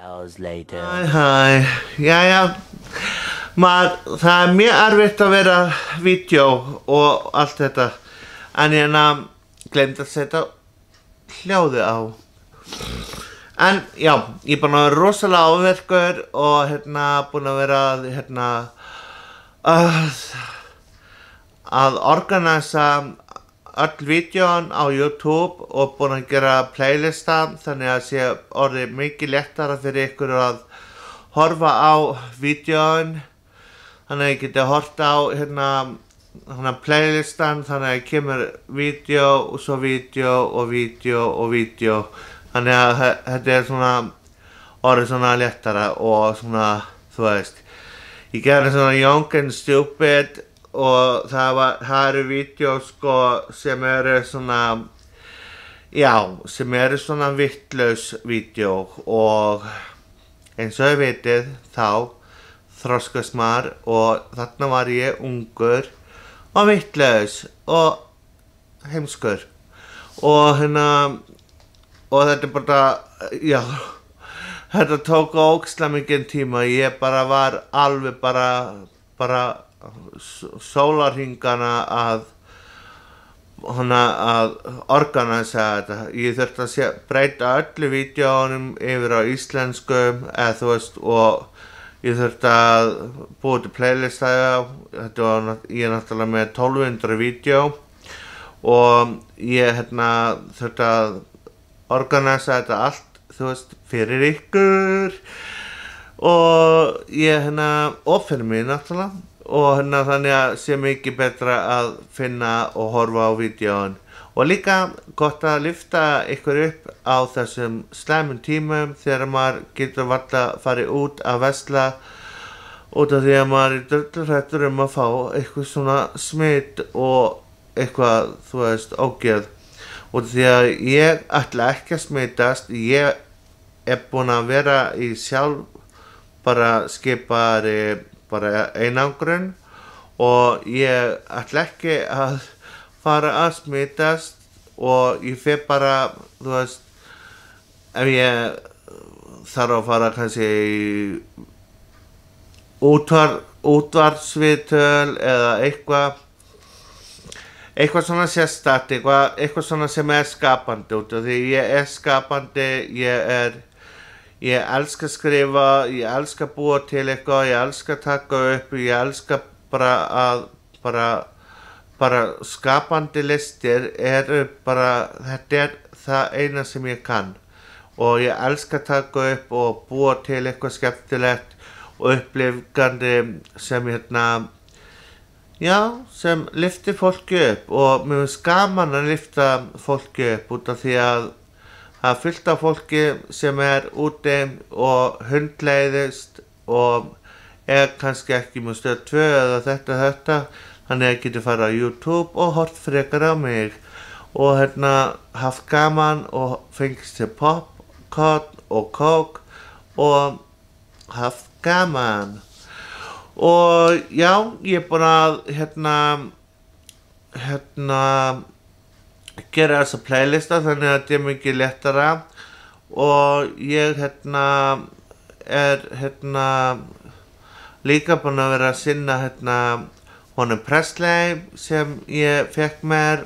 hours later. Hæ, jæja, það mjög erfitt að vera vídeó og allt þetta, en ég glemdi að setja hljóði á. En já, ég búinn að vera rosalega áverkur og búinn að vera að organisa öll vídeón á YouTube og búinn að gera playlista þannig að sé orðið mikið léttara fyrir ykkur að horfa á vídeón, þannig að ég geti hort á playlistan, þannig að kemur vídeo og svo vídeo og vídeo og vídeo, þannig að þetta svona orðið svona léttara og svona, þú veist, ég gerði svona Young and Stupid og það eru vídeó sko sem eru svona, já, sem eru svona vittlaus vídeó og eins og þið vitið þá þroskast maður og þarna var ég ungur og vittlaus og heimskur og og þetta bara, já, þetta tók ógeðslega mikinn tíma, ég bara var alveg bara sólarhringana að organisa þetta. Ég þurfti að breyta öllu vídeónum yfir á íslensku eða þú veist og ég þurfti að búa til playlista ég náttúrulega með 1200 vídeó og ég þurfti að organisa þetta allt, þú veist, fyrir ykkur og ég og fyrir mig náttúrulega og þannig að sé mikið betra að finna og horfa á vídeón og líka gott að lyfta ykkur upp á þessum slæmum tímum þegar maður getur varla farið út að versla út af því að maður er drulluhræddur að fá eitthvað svona smitt og eitthvað, þú veist, ógeð út af því að ég ætla ekki að smittast, ég er búinn að vera í sjálf skipaðri einangrun og ég ætla ekki að fara að smitast og ég fer bara, þú veist, ef ég þarf að fara kannski í útvarpsviðtöl eða eitthvað svona sérstakt, eitthvað svona sem er skapandi út af því ég er skapandi, ég elska að skrifa, ég elska að búa til eitthvað, ég elska að taka upp, ég elska bara skapandi listir eru þetta er það eina sem ég kann og ég elska að taka upp og búa til eitthvað skemmtilegt og upplifandi sem já, sem lyftir fólki upp og mér finnst gaman að lyfta fólki upp út af því að það er fullt af fólki sem er úti og hundleiðist og er kannski ekki með Stöð 2 eða þetta, þannig að ég geti farið á YouTube og hort frekar á mig og haft gaman og fengist sér popcorn og kók og haft gaman. Og já, ég er búinn að gera þessa playlista þannig að þetta er mikið léttara og ég er líka búinn að vera að sinna honum Presley sem ég fekk mér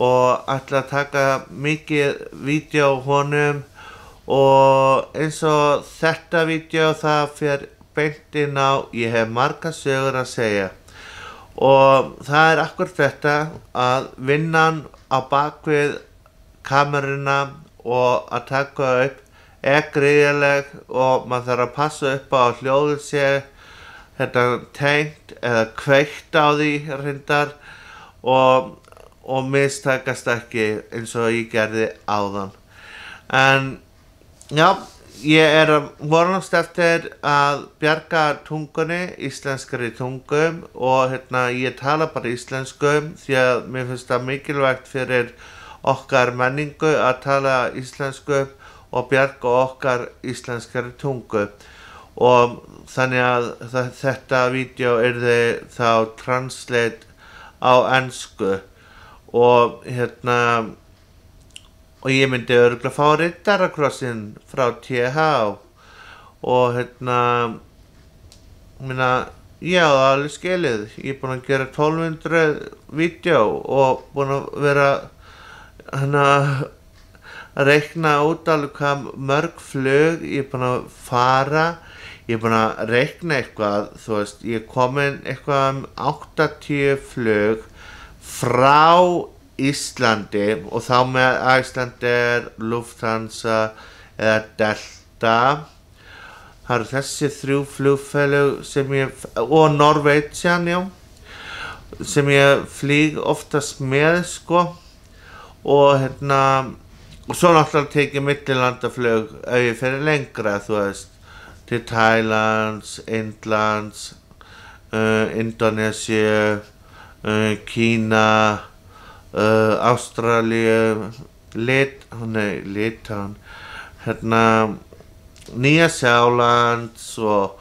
og ætla að taka mikið vídeó honum og eins og þetta vídeó það fer beint inn á ég hef margar sögur að segja og það er akkurat þetta að vinnan á bakvið kameruna og að taka upp er gríðarleg og maður þarf að passa upp á að hljóðið sé tengt eða kveikt á því reyndar og mistakast ekki eins og ég gerði áðan. En já, ég er að vonast eftir að bjarga tungunni, íslenskri tungum og ég tala bara íslensku því að mér finnst það mikilvægt fyrir okkar menningu að tala íslensku og bjarga okkar íslenskri tungu og þannig að þetta vídeo yrði þá translate á ensku og og ég myndi örugglega fá riddarakrossin frá TH og minna, já, alveg skilið, ég búinn að gera 1200 vídeó og búinn að vera að reikna út alveg hvað mörg flug ég búinn að fara, ég búinn að reikna eitthvað, þú veist, ég komin eitthvað 80 flug frá Íslandi og þá með Icelandair, Lufthansa eða Delta. Það eru þessi 3 flugfélög sem ég, og Norwegian, já, sem ég flýg oftast með, sko. Og og svo náttúrulega tekið millilandaflug ef ég fer lengra, þú veist, til Thailands, Indlands, Indonesia, Kína, Ástralíu, Litauen, Nýja-Sjálands og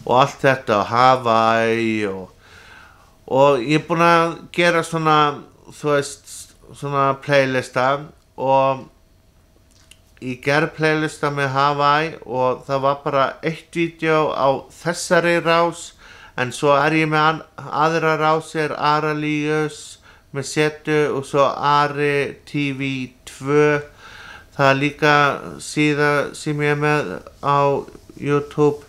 allt þetta, Hawaii og ég er búinn að gera svona, þú veist, svona playlista og ég gerði playlista með Hawaii og það var bara 1 vídeó á þessari rás en svo er ég með aðra rásir, Aralius með setu og svo Ari TV 2. Það er líka síða sem ég er með á YouTube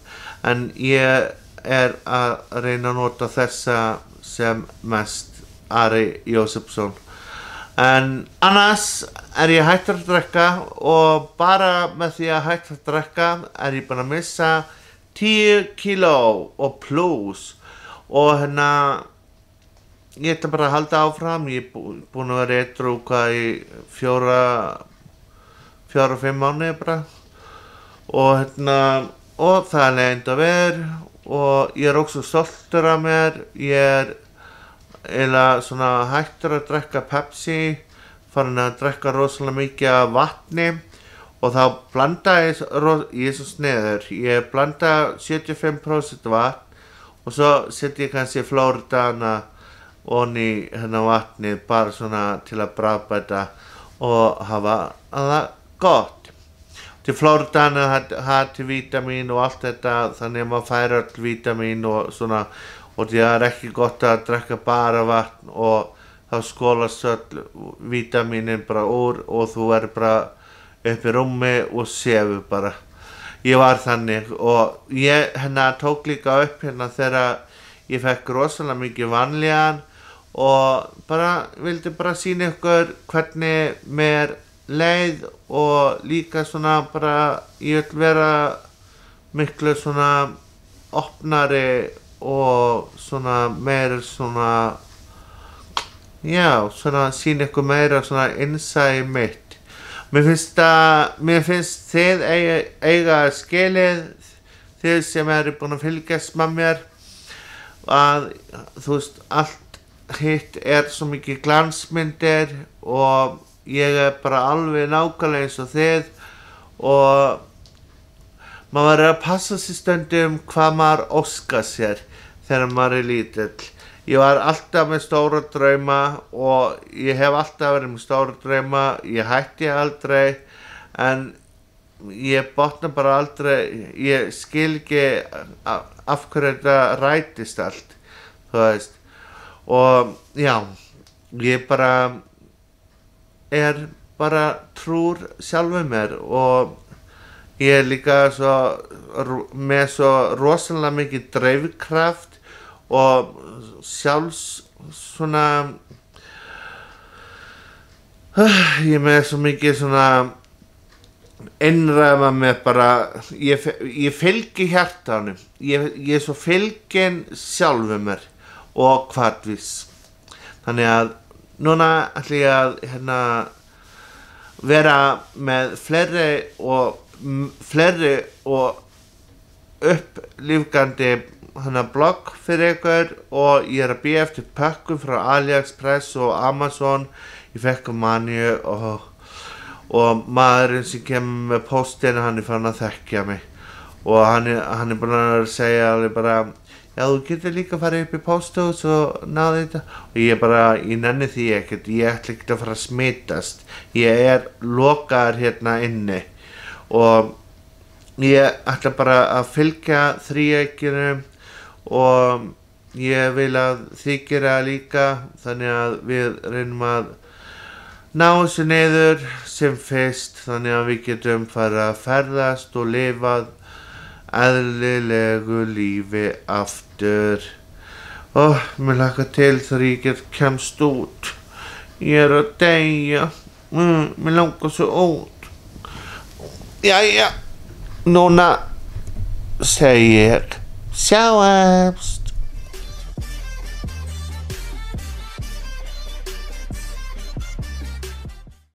en ég er að reyna að nota þessa sem mest, Ari Jósefsson. En annars er ég hættur að drekka og bara með því að hætta að drekka er ég búinn að missa 10 kíló og plus og ég ætla bara að halda áfram, ég er búinn að vera edrú hvað í 4-5 mánuði bara og og það er leiðinda að vera og ég er også stoltur af mér, ég er eiginlega svona hættur að drekka Pepsi, farin að drekka rosalega mikið af vatni og þá blanda ég er svo sniður, ég blanda 75% vatn og svo setja ég kannski Floridana onni vatnið bara svona til að bragðbæta og hafa það gott. Til Floridana til vítamín og allt þetta, þannig að maður fær öll vítamín og svona og því það er ekki gott að drekka bara vatn og þá skólast öll vítamínin bara úr og þú er bara upp í rúmi og sefur bara. Ég var þannig og ég tók líka upp þegar ég fekk rosalega mikið vanlíðan og vildi bara sýna ykkur hvernig mér leið og líka svona bara ég vil vera miklu svona opnari og svona meira svona já, svona sýna ykkur meira svona innsæi mitt. Mér finnst þið eiga skilið, þið sem eru búin að fylgjast með mér að þú veist allt hitt er svo mikið glansmyndir og ég er bara alveg nákvæmlega eins og þið og maður verður að passa sig stundum hvað maður óskar sér þegar maður er lítill. Ég var alltaf með stóra drauma og ég hef alltaf verið með stóra drauma, ég hætti aldrei en ég botna bara aldrei, ég skil ekki af hverju þetta rætist allt, þú veist. Og já, ég er bara trúr sjálfum mér og ég er líka með svo rosalega mikið drifkraft og svona ég er með svo mikið svona innræða með bara ég fylgi hjartanum, ég er svo fylgin sjálfum mér og hvartvis. Þannig að núna ætla ég að vera með fleiri og upplífgandi blogg fyrir ykkur og ég er að bíða eftir pökkum frá AliExpress og Amazon. Ég fekk manju og maðurinn sem kemur með póstinn, hann er farin að þekkja mig og hann er búinn að segja alveg bara já, þú getur líka að fara upp í pósthús og náðu þetta og ég nenni því ekkert, ég ætla ekkert að fara að smitast, ég er lokaður hérna inni og ég ætla bara að fylgja þríeykinu og ég vil að þið gera líka, þannig að við reynum að ná þessu niður sem fyrst, þannig að við getum fara að ferðast og lifað eðlilegu lífi aftur. Mér hlakka til þegar ég kemst út. Ég að deyja. Mér langar svo út. Jæja, núna segi ég sjáumst.